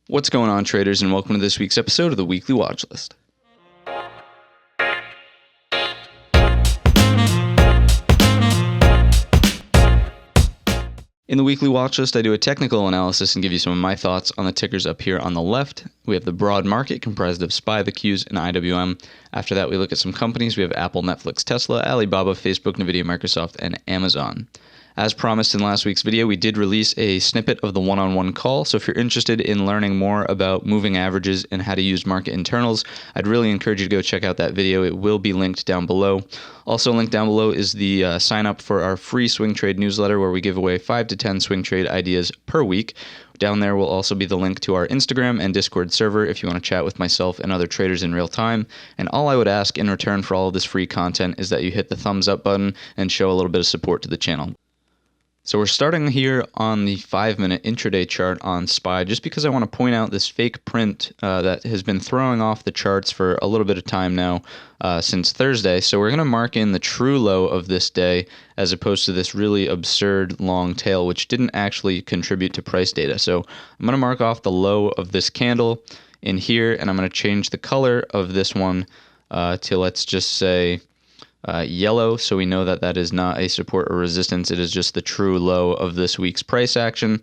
What's going on, traders, and welcome to this week's episode of the Weekly Watchlist. In the Weekly Watchlist, I do a technical analysis and give you some of my thoughts on the tickers up here on the left. We have the broad market comprised of SPY, the Qs, and IWM. After that, we look at some companies. We have Apple, Netflix, Tesla, Alibaba, Facebook, Nvidia, Microsoft, and Amazon. As promised in last week's video, we did release a snippet of the one-on-one call, so if you're interested in learning more about moving averages and how to use market internals, I'd really encourage you to go check out that video. It will be linked down below. Also linked down below is the sign up for our free swing trade newsletter where we give away 5 to 10 swing trade ideas per week. Down there will also be the link to our Instagram and Discord server if you want to chat with myself and other traders in real time. And all I would ask in return for all of this free content is that you hit the thumbs up button and show a little bit of support to the channel. So we're starting here on the 5-minute intraday chart on SPY just because I want to point out this fake print that has been throwing off the charts for a little bit of time now since Thursday. So we're going to mark in the true low of this day as opposed to this really absurd long tail which didn't actually contribute to price data. So I'm going to mark off the low of this candle in here, and I'm going to change the color of this one to, let's just say, yellow, so we know that that is not a support or resistance. It is just the true low of this week's price action.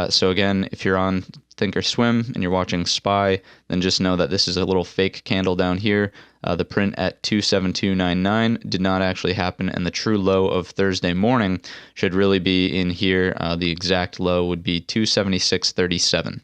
So again, if you're on Thinkorswim and you're watching SPY, then just know that this is a little fake candle down here. The print at 272.99 did not actually happen, and the true low of Thursday morning should really be in here. The exact low would be 276.37.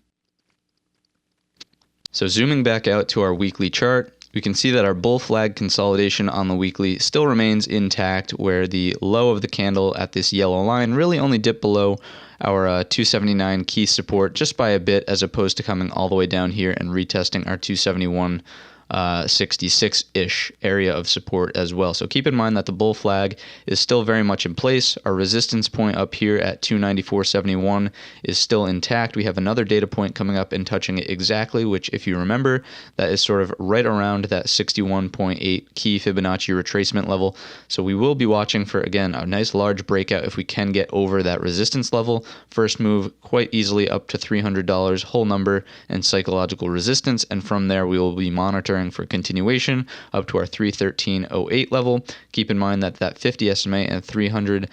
So zooming back out to our weekly chart, we can see that our bull flag consolidation on the weekly still remains intact, where the low of the candle at this yellow line really only dipped below our 279 key support just by a bit, as opposed to coming all the way down here and retesting our 271.66-ish area of support as well. So keep in mind that the bull flag is still very much in place. Our resistance point up here at 294.71 is still intact. We have another data point coming up and touching it exactly, which, if you remember, that is sort of right around that 61.8 key Fibonacci retracement level. So we will be watching for, again, a nice large breakout if we can get over that resistance level. First move quite easily up to $300 whole number and psychological resistance, and from there we will be monitoring for continuation up to our 313.08 level. Keep in mind that that 50 SMA and 300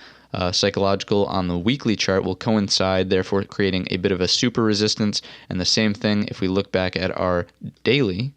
psychological on the weekly chart will coincide, therefore creating a bit of a super resistance. And the same thing if we look back at our daily.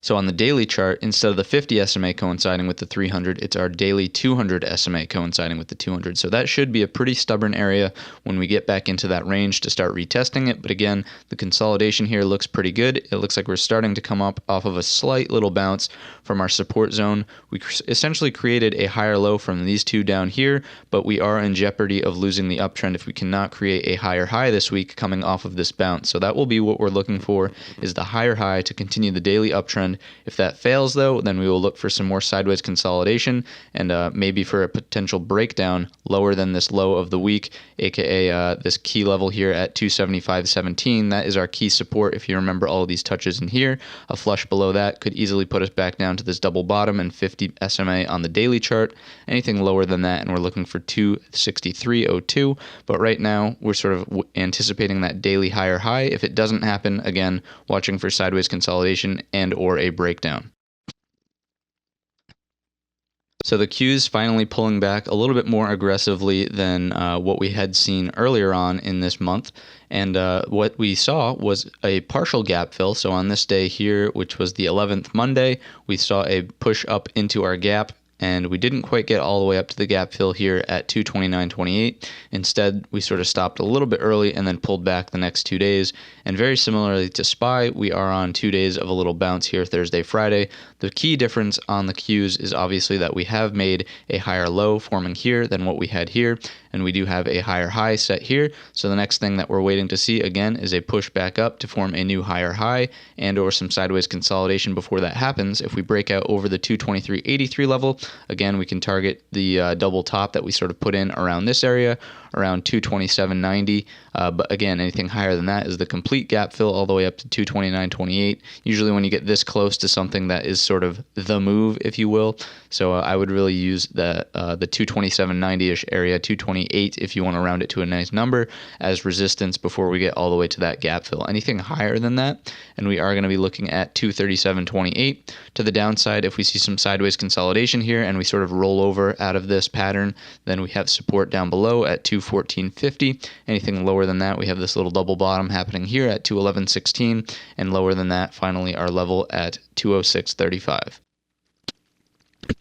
So on the daily chart, instead of the 50 SMA coinciding with the 300, it's our daily 200 SMA coinciding with the 200. So that should be a pretty stubborn area when we get back into that range to start retesting it. But again, the consolidation here looks pretty good. It looks like we're starting to come up off of a slight little bounce from our support zone. We essentially created a higher low from these two down here, but we are in jeopardy of losing the uptrend if we cannot create a higher high this week coming off of this bounce. So that will be what we're looking for, is the higher high to continue the daily uptrend. If that fails, though, then we will look for some more sideways consolidation and maybe for a potential breakdown lower than this low of the week, aka this key level here at 275.17. That is our key support. If you remember all of these touches in here, a flush below that could easily put us back down to this double bottom and 50 SMA on the daily chart. Anything lower than that, and we're looking for 263.02. But right now, we're sort of anticipating that daily higher high. If it doesn't happen, again, watching for sideways consolidation and or a breakdown. So the Qs finally pulling back a little bit more aggressively than what we had seen earlier on in this month. And what we saw was a partial gap fill. So on this day here, which was the 11th Monday, we saw a push up into our gap. And we didn't quite get all the way up to the gap fill here at 229.28. Instead, we sort of stopped a little bit early and then pulled back the next 2 days. And very similarly to SPY, we are on 2 days of a little bounce here, Thursday, Friday. The key difference on the Qs is obviously that we have made a higher low forming here than what we had here. And we do have a higher high set here. So the next thing that we're waiting to see, again, is a push back up to form a new higher high and or some sideways consolidation before that happens. If we break out over the 223.83 level, again, we can target the double top that we sort of put in around this area, around 227.90. But again, anything higher than that is the complete gap fill all the way up to 229.28. Usually when you get this close to something that is sort of the move, if you will. So I would really use the 227.90-ish area, 228 if you want to round it to a nice number, as resistance before we get all the way to that gap fill. Anything higher than that, and we are going to be looking at 237.28. To the downside, if we see some sideways consolidation here and we sort of roll over out of this pattern, then we have support down below at 214.50. Anything lower than that, we have this little double bottom happening here at 211.16, and lower than that, finally, our level at 206.35.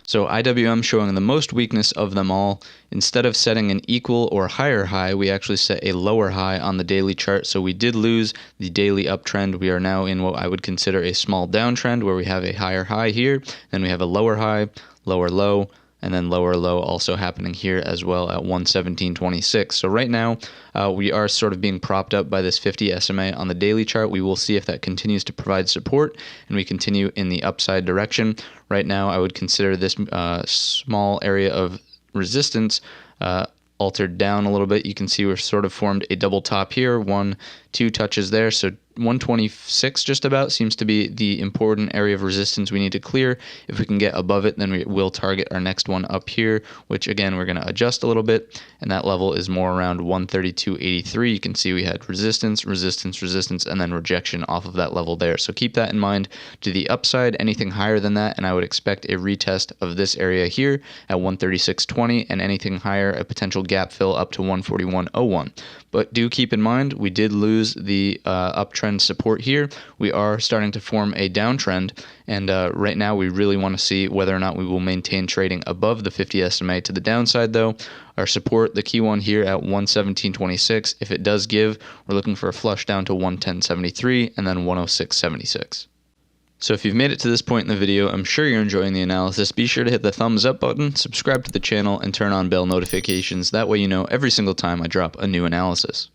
So IWM showing the most weakness of them all. Instead of setting an equal or higher high, we actually set a lower high on the daily chart. So we did lose the daily uptrend. We are now in what I would consider a small downtrend, where we have a higher high here, then we have a lower high, lower low, and then lower low also happening here as well at 117.26. So right now we are sort of being propped up by this 50 SMA on the daily chart. We will see if that continues to provide support and we continue in the upside direction. Right now I would consider this small area of resistance altered down a little bit. You can see we've sort of formed a double top here, 1-2 touches there. So 126 just about seems to be the important area of resistance we need to clear. If we can get above it, then we will target our next one up here, which again we're going to adjust a little bit, and that level is more around 132.83. You can see we had resistance, resistance, resistance, and then rejection off of that level there. So keep that in mind. To the upside, anything higher than that, and I would expect a retest of this area here at 136.20, and anything higher, a potential gap fill up to 141.01. But do keep in mind, we did lose the uptrend support here. We are starting to form a downtrend, and right now we really want to see whether or not we will maintain trading above the 50 SMA. To the downside though, our support, the key one here at 117.26, if it does give, we're looking for a flush down to 110.73 and then 106.76. So if you've made it to this point in the video, I'm sure you're enjoying the analysis. Be sure to hit the thumbs up button, subscribe to the channel, and turn on bell notifications. That way you know every single time I drop a new analysis.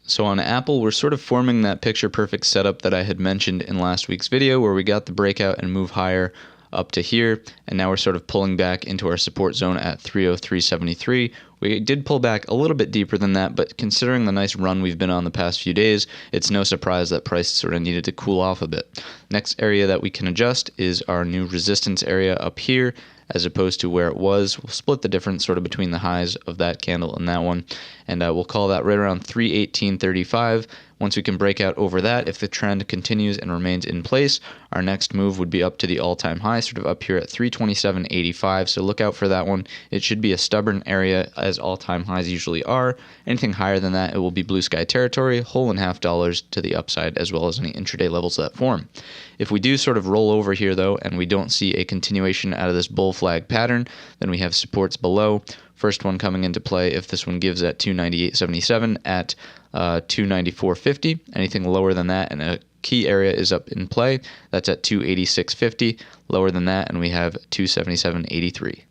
So on Apple, we're sort of forming that picture-perfect setup that I had mentioned in last week's video, where we got the breakout and move higher up to here, and now we're sort of pulling back into our support zone at 303.73. We did pull back a little bit deeper than that, but considering the nice run we've been on the past few days, it's no surprise that price sort of needed to cool off a bit. Next area that we can adjust is our new resistance area up here, as opposed to where it was. We'll split the difference sort of between the highs of that candle and that one, and we'll call that right around 318.35. Once we can break out over that, if the trend continues and remains in place, our next move would be up to the all-time high, sort of up here at 327.85. So look out for that one. It should be a stubborn area, as all-time highs usually are. Anything higher than that, it will be blue sky territory, whole and half dollars to the upside, as well as any intraday levels that form. If we do sort of roll over here though, and we don't see a continuation out of this bull flag pattern, then we have supports below. First one coming into play if this one gives at 298.77 at 294.50. Anything lower than that, and a key area is up in play, that's at 286.50. Lower than that, and we have 277.83.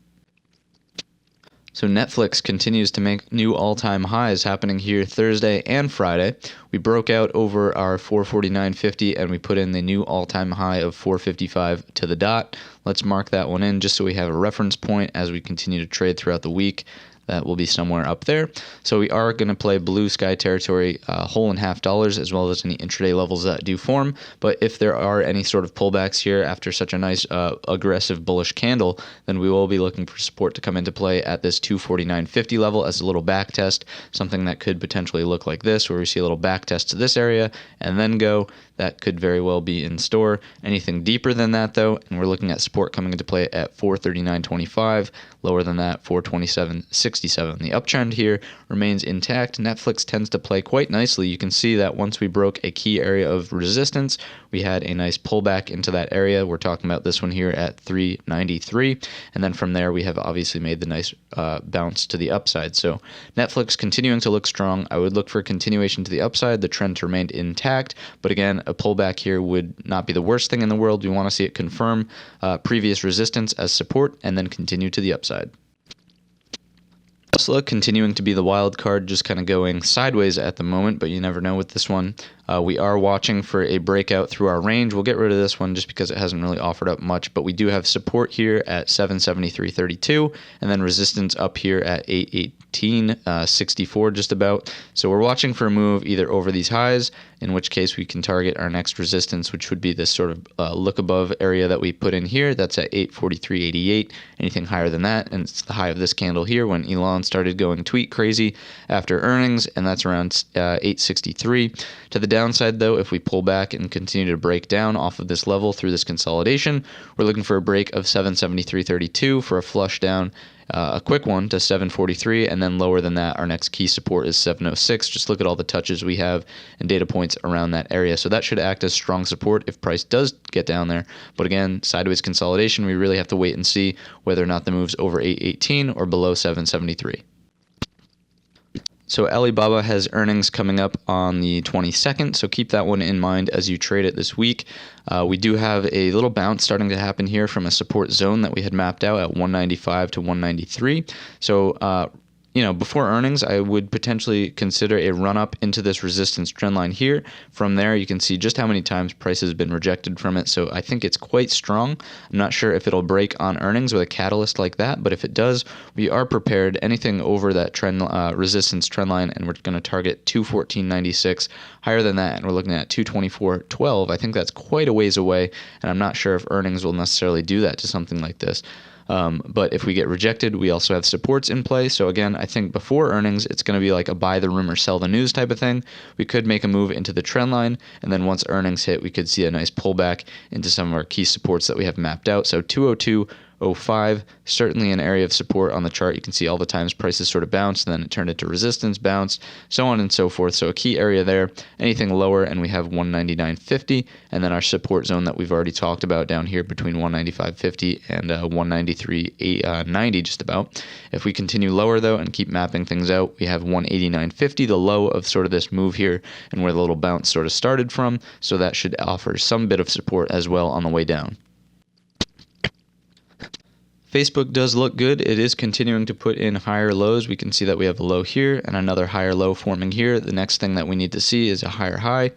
So Netflix continues to make new all-time highs happening here Thursday and Friday. We broke out over our 449.50 and we put in the new all-time high of 455 to the dot. Let's mark that one in just so we have a reference point as we continue to trade throughout the week. That will be somewhere up there. So we are going to play blue sky territory, whole and half dollars, as well as any intraday levels that do form. But if there are any sort of pullbacks here after such a nice aggressive bullish candle, then we will be looking for support to come into play at this 249.50 level as a little back test, something that could potentially look like this, where we see a little back test to this area and then go. That could very well be in store. Anything deeper than that though, and we're looking at support coming into play at 439.25, lower than that 427.67. The uptrend here remains intact. Netflix tends to play quite nicely. You can see that once we broke a key area of resistance, we had a nice pullback into that area. We're talking about this one here at 393, and then from there we have obviously made the nice bounce to the upside. So Netflix continuing to look strong. I would look for continuation to the upside, the trend remained intact, but again, a pullback here would not be the worst thing in the world. We want to see it confirm previous resistance as support and then continue to the upside. Tesla continuing to be the wild card, just kind of going sideways at the moment, but you never know with this one. We are watching for a breakout through our range. We'll get rid of this one just because it hasn't really offered up much, but we do have support here at 773.32 and then resistance up here at 818.64 just about. So we're watching for a move either over these highs, in which case we can target our next resistance, which would be this sort of look above area that we put in here. That's at 843.88. Anything higher than that, and it's the high of this candle here when Elon started going tweet crazy after earnings, and that's around 863. To the downside, though, if we pull back and continue to break down off of this level through this consolidation, we're looking for a break of 773.32 for a flush down, a quick one to 743, and then lower than that, our next key support is 706. Just look at all the touches we have and data points around that area. So that should act as strong support if price does get down there. But again, sideways consolidation, we really have to wait and see whether or not the move's over 818 or below 773. So Alibaba has earnings coming up on the 22nd, so keep that one in mind as you trade it this week. We do have a little bounce starting to happen here from a support zone that we had mapped out at 195 to 193. So, before earnings, I would potentially consider a run-up into this resistance trend line here. From there, you can see just how many times price has been rejected from it, so I think it's quite strong. I'm not sure if it'll break on earnings with a catalyst like that, but if it does, we are prepared. Anything over that trend resistance trend line, and we're going to target 214.96. Higher than that, and we're looking at 224.12. I think that's quite a ways away, and I'm not sure if earnings will necessarily do that to something like this. But if we get rejected, we also have supports in play. So again, I think before earnings, it's going to be like a buy the rumor, sell the news type of thing. We could make a move into the trend line, and then once earnings hit, we could see a nice pullback into some of our key supports that we have mapped out. So 202.05, certainly an area of support on the chart. You can see all the times prices sort of bounced, and then it turned into resistance, bounced, so on and so forth. So a key area there. Anything lower, and we have 199.50, and then our support zone that we've already talked about down here between 195.50 and 193.90 just about. If we continue lower, though, and keep mapping things out, we have 189.50, the low of sort of this move here, and where the little bounce sort of started from. So that should offer some bit of support as well on the way down. Facebook does look good. It is continuing to put in higher lows. We can see that we have a low here and another higher low forming here. The next thing that we need to see is a higher high,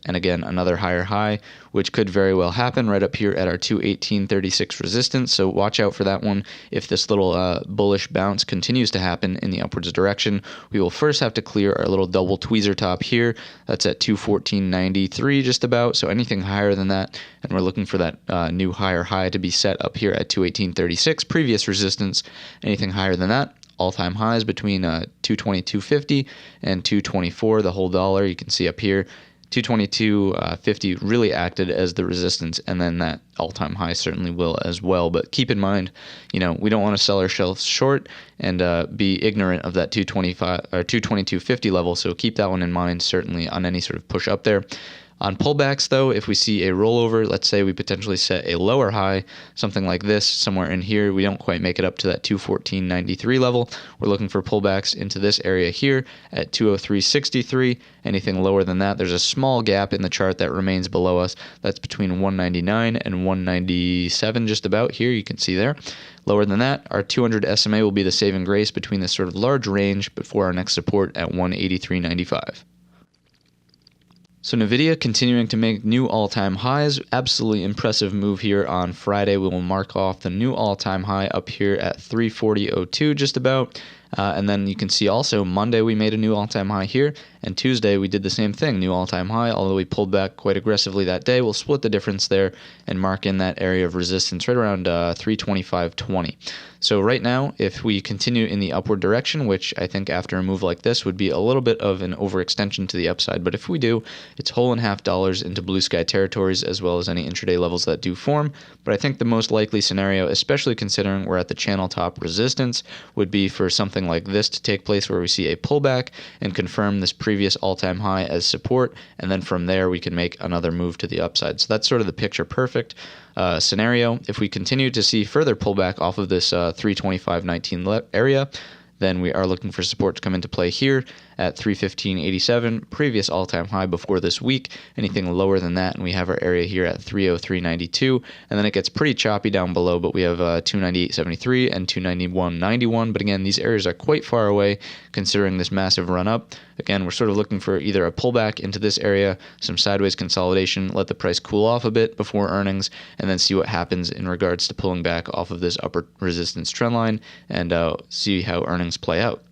and again, another higher high, which could very well happen right up here at our 218.36 resistance. So watch out for that one. If this little bullish bounce continues to happen in the upwards direction, we will first have to clear our little double tweezer top here. That's at 214.93 just about. So anything higher than that, and we're looking for that new higher high to be set up here at 218.36, previous resistance. Anything higher than that, all-time highs between 222.50 and 224, the whole dollar. You can see up here 222.50 really acted as the resistance, and then that all-time high certainly will as well. But keep in mind, we don't want to sell ourselves short and be ignorant of that 225 or 222.50 level. So keep that one in mind, certainly on any sort of push up there. On pullbacks, though, if we see a rollover, let's say we potentially set a lower high, something like this, somewhere in here, we don't quite make it up to that 214.93 level. We're looking for pullbacks into this area here at 203.63. Anything lower than that, there's a small gap in the chart that remains below us. That's between 199 and 197 just about here. You can see there. Lower than that, our 200 SMA will be the saving grace between this sort of large range before our next support at 183.95. So Nvidia continuing to make new all-time highs. Absolutely impressive move here on Friday. We will mark off the new all-time high up here at 340.02 just about. And then you can see also Monday we made a new all-time high here, and Tuesday we did the same thing, new all-time high, although we pulled back quite aggressively that day. We'll split the difference there and mark in that area of resistance right around 325.20. So right now, if we continue in the upward direction, which I think after a move like this would be a little bit of an overextension to the upside, but if we do, it's whole and half dollars into blue sky territories as well as any intraday levels that do form. But I think the most likely scenario, especially considering we're at the channel top resistance, would be for something like this to take place where we see a pullback and confirm this previous all-time high as support, and then from there we can make another move to the upside. So that's sort of the picture perfect scenario. If we continue to see further pullback off of this 325.19 area, then we are looking for support to come into play here at 315.87, previous all-time high before this week. Anything lower than that, and we have our area here at 303.92, and then it gets pretty choppy down below, but we have 298.73 and 291.91. But again, these areas are quite far away considering this massive run up. Again, we're sort of looking for either a pullback into this area, some sideways consolidation, let the price cool off a bit before earnings, and then see what happens in regards to pulling back off of this upper resistance trend line, and see how earnings play out.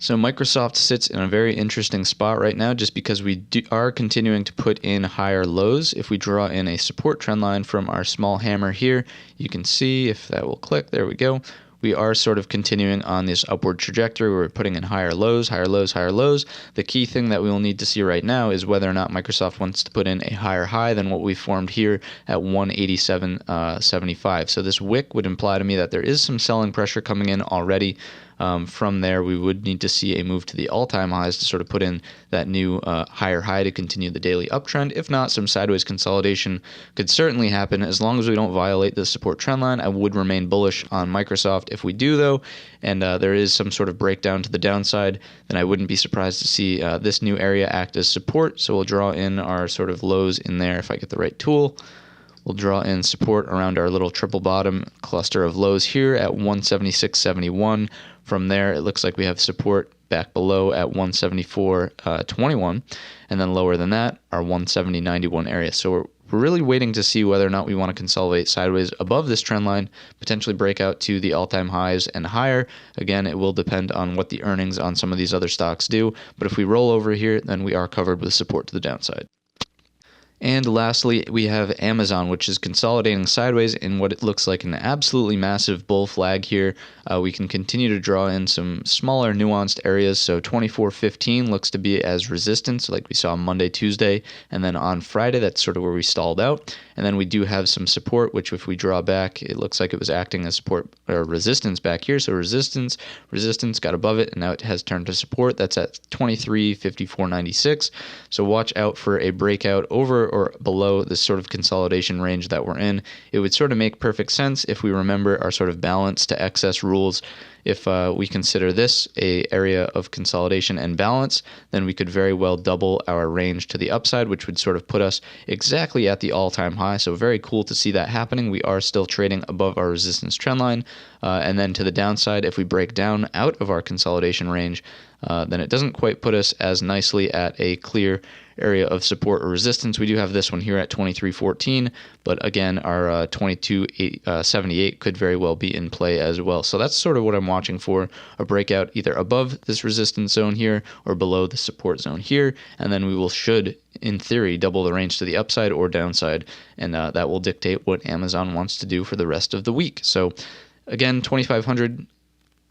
So Microsoft sits in a very interesting spot right now just because we are continuing to put in higher lows. If we draw in a support trend line from our small hammer here, you can see if that will click, there we go. We are sort of continuing on this upward trajectory where we're putting in higher lows, higher lows, higher lows. The key thing that we will need to see right now is whether or not Microsoft wants to put in a higher high than what we formed here at 187.75. So this wick would imply to me that there is some selling pressure coming in already. From there, we would need to see a move to the all-time highs to sort of put in that new higher high to continue the daily uptrend. If not, some sideways consolidation could certainly happen as long as we don't violate the support trend line. I would remain bullish on Microsoft. If we do, though, and there is some sort of breakdown to the downside, then I wouldn't be surprised to see this new area act as support. So we'll draw in our sort of lows in there if I get the right tool. We'll draw in support around our little triple bottom cluster of lows here at 176.71. From there, it looks like we have support back below at 174.21, and then lower than that, our 170.91 area. So we're really waiting to see whether or not we want to consolidate sideways above this trend line, potentially break out to the all-time highs and higher. Again, it will depend on what the earnings on some of these other stocks do, but if we roll over here, then we are covered with support to the downside. And lastly, we have Amazon, which is consolidating sideways in what it looks like an absolutely massive bull flag here. We can continue to draw in some smaller nuanced areas. So 24.15 looks to be as resistance like we saw Monday, Tuesday, and then on Friday, that's sort of where we stalled out. And then we do have some support, which if we draw back, it looks like it was acting as support or resistance back here. So resistance got above it, and now it has turned to support. That's at 23.54.96. So watch out for a breakout over or below this sort of consolidation range that we're in. It would sort of make perfect sense if we remember our sort of balance to excess rules. If we consider this a area of consolidation and balance, then we could very well double our range to the upside, which would sort of put us exactly at the all-time high. So very cool to see that happening. We are still trading above our resistance trend line. And then to the downside, if we break down out of our consolidation range, then it doesn't quite put us as nicely at a clear area of support or resistance. We do have this one here at 23.14, but again, our 22.78 could very well be in play as well. So that's sort of what I'm watching for, a breakout either above this resistance zone here or below the support zone here, and then we should, in theory, double the range to the upside or downside, and that will dictate what Amazon wants to do for the rest of the week. So again, 2,500.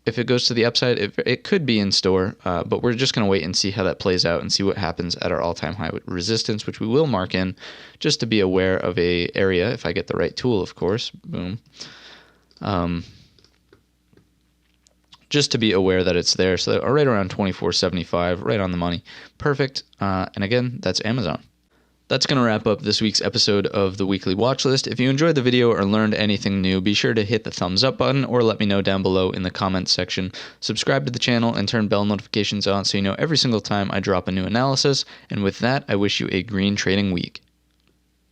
If it goes to the upside, it could be in store, but we're just going to wait and see how that plays out and see what happens at our all-time high resistance, which we will mark in just to be aware of a area, if I get the right tool, of course. Boom. Just to be aware that it's there. So right around 24.75, right on the money. Perfect. And again, that's Amazon. That's going to wrap up this week's episode of the Weekly Watchlist. If you enjoyed the video or learned anything new, be sure to hit the thumbs up button or let me know down below in the comments section. Subscribe to the channel and turn bell notifications on so you know every single time I drop a new analysis. And with that, I wish you a green trading week.